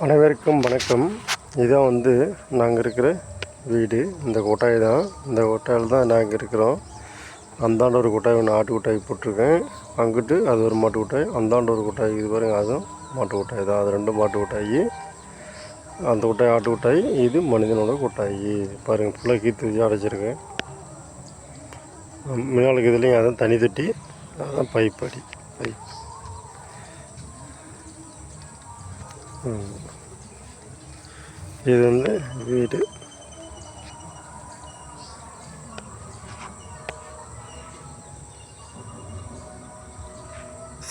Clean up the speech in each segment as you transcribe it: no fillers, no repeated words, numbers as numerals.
அனைவருக்கும் வணக்கம். இதான் நாங்கள் இருக்கிற வீடு. இந்த கொட்டாய் தான். இந்த கொட்டாயில் தான் நாங்கள் இருக்கிறோம். அந்தாண்ட ஒரு கொட்டாய் ஒன்று ஆட்டு கொட்டாய் போட்டிருக்கேன். அங்கிட்டு அது ஒரு மாட்டு கொட்டாய், அந்தாண்ட ஒரு கொட்டாய் இது பாருங்கள், அதுவும் மாட்டு கொட்டாய் தான். அது ரெண்டும் மாட்டு கொட்டாய். அந்த கொட்டாய் ஆட்டு கொட்டாய், இது மனிதனோட கொட்டாய். பாருங்கள், ஃபுல்லாக கீத்து வச்சு அடைச்சிருக்கேன். முன்னாளுக்கு இதுலேயும் அதான் தனி தட்டி, அதுதான் பைப் அடி பைப். இது வீடு.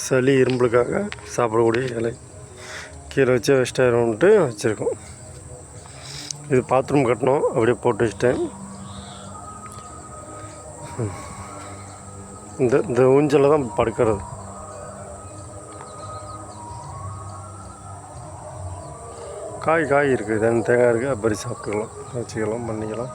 சளி இரும்பலுக்காக சாப்பிடக்கூடிய இலை கீழே வச்சு வெஸ்டாயிரம்ன்ட்டு வச்சுருக்கோம். இது பாத்ரூம் கட்டணும், அப்படியே போட்டு வச்சிட்டேன். இந்த ஊஞ்சலில் தான் படுக்கிறது. காய் இருக்குது, தேங்காய் இருக்குது, அப்படி சாப்பிட்டுக்கலாம், வச்சுக்கலாம், பண்ணிக்கலாம்.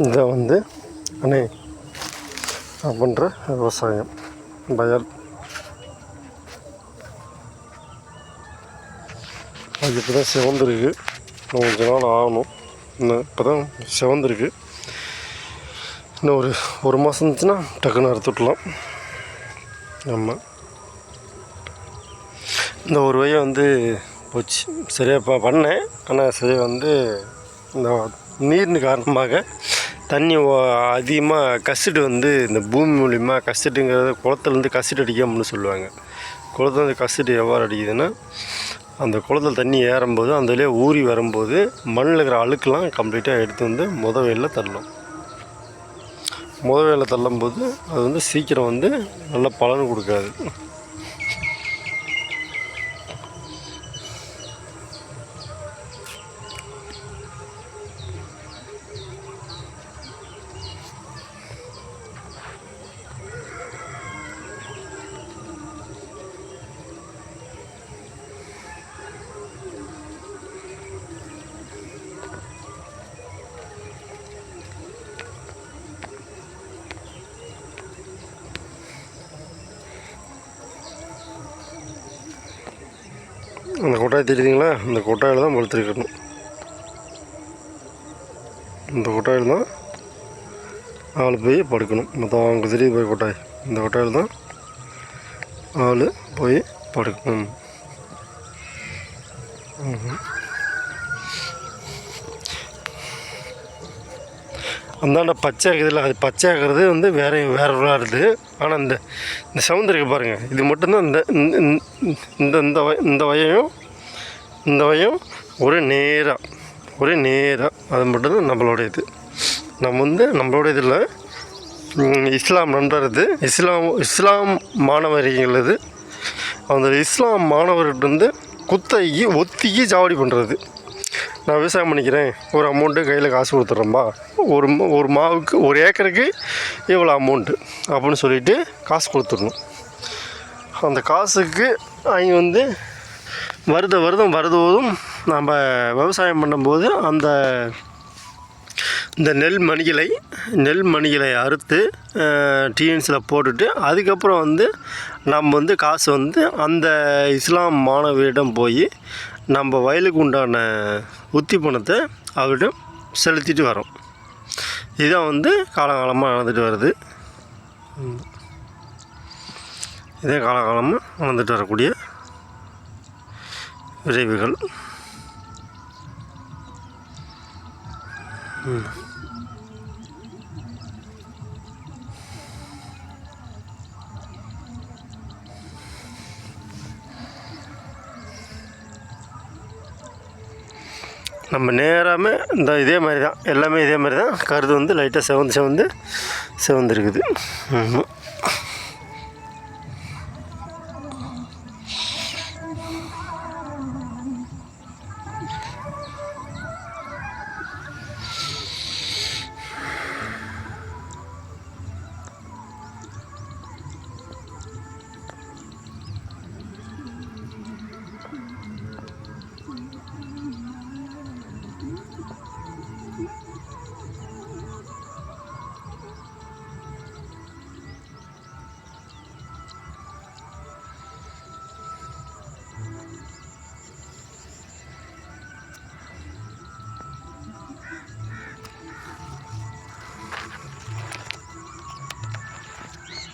இதை அண்ணே நான் பண்ணுற விவசாயம் வயல். அது இப்போ தான் சிவந்திருக்கு. இன்னும் கொஞ்ச நாள் ஆகணும். இன்னும் இப்போ தான் சிவந்திருக்கு. இன்னும் ஒரு மாதம் இருந்துச்சுன்னா டக்குன்னு அறுத்து விட்லாம். ஆமாம், இந்த ஒரு வய போச்சு. சரியாக பண்ணேன், ஆனால் சரியாக இந்த நீரின் காரணமாக தண்ணி அதிகமாக கசிட்டு இந்த பூமி மூலிமா கசிட்டுங்கிறது குளத்துலேருந்து கசிட்டு அடிக்காமன்னு சொல்லுவாங்க. குளத்துலேருந்து கசிட்டு எவ்வாறு அடிக்குதுன்னா, அந்த குளத்தில் தண்ணி ஏறும்போது அதிலே ஊறி வரும்போது மண்ணில் இருக்கிற அழுக்கெல்லாம் கம்ப்ளீட்டாக எடுத்து முதவேலில் தள்ளும். முதவேலில் தள்ளும்போது அது சீக்கிரம் நல்ல பலன் கொடுக்காது. அந்த கொட்டாய் தெரியுதுங்களா? இந்த கொட்டாயில் தான் படுத்துருக்கணும். இந்த கொட்டாயில் தான் ஆள் போய் படுக்கணும். மொத்தம் அங்கே தெரியுது போய் கொட்டாய். இந்த கொட்டாயில் தான் ஆள் போய் படுக்கணும். அந்தாண்ட பச்சை இருக்குதுல்ல, அது பச்சை ஆகிறது வேறு இருக்குது. ஆனால் இந்த சவுந்தருக்கு பாருங்கள், இது மட்டும்தான் இந்த வயம் ஒரே நேராக அது மட்டும்தான் நம்மளோட இது. நம்மளோட இதில் இஸ்லாம் நண்பர் இது, இஸ்லாம் மாணவர்கள் இது. அந்த இஸ்லாம் மாணவர்கிட்ட குத்தைக்கு ஒத்திக்கு ஜாவடி பண்ணுறது. நான் விவசாயம் பண்ணிக்கிறேன், ஒரு அமௌண்ட்டு கையில் காசு கொடுத்துட்றேன்பா, ஒரு மாவுக்கு ஒரு ஏக்கருக்கு இவ்வளோ அமௌண்ட்டு அப்படின்னு சொல்லிவிட்டு காசு கொடுத்துடணும். அந்த காசுக்கு அவங்க வருதோறும் நம்ம விவசாயம் பண்ணும்போது இந்த நெல் மணிகளை அறுத்து டிஎன்ஸில் போட்டுட்டு அதுக்கப்புறம் நம்ம காசு அந்த இஸ்லாம் மாணவரிடம் போய் நம்ம வயலுக்கு உண்டான உத்தி பணத்தை அவர்கிட்ட செலுத்திட்டு வரோம். இதுதான் காலகாலமாக நடந்துட்டு வருது. இதே காலகாலமாக நடந்துட்டு வரக்கூடிய விளைவுகள். நம்ம நேராமல் இந்த இதே மாதிரி தான் எல்லாமே இதே மாதிரி தான். கருது வந்து லைட்டாக செவந்துருக்குது.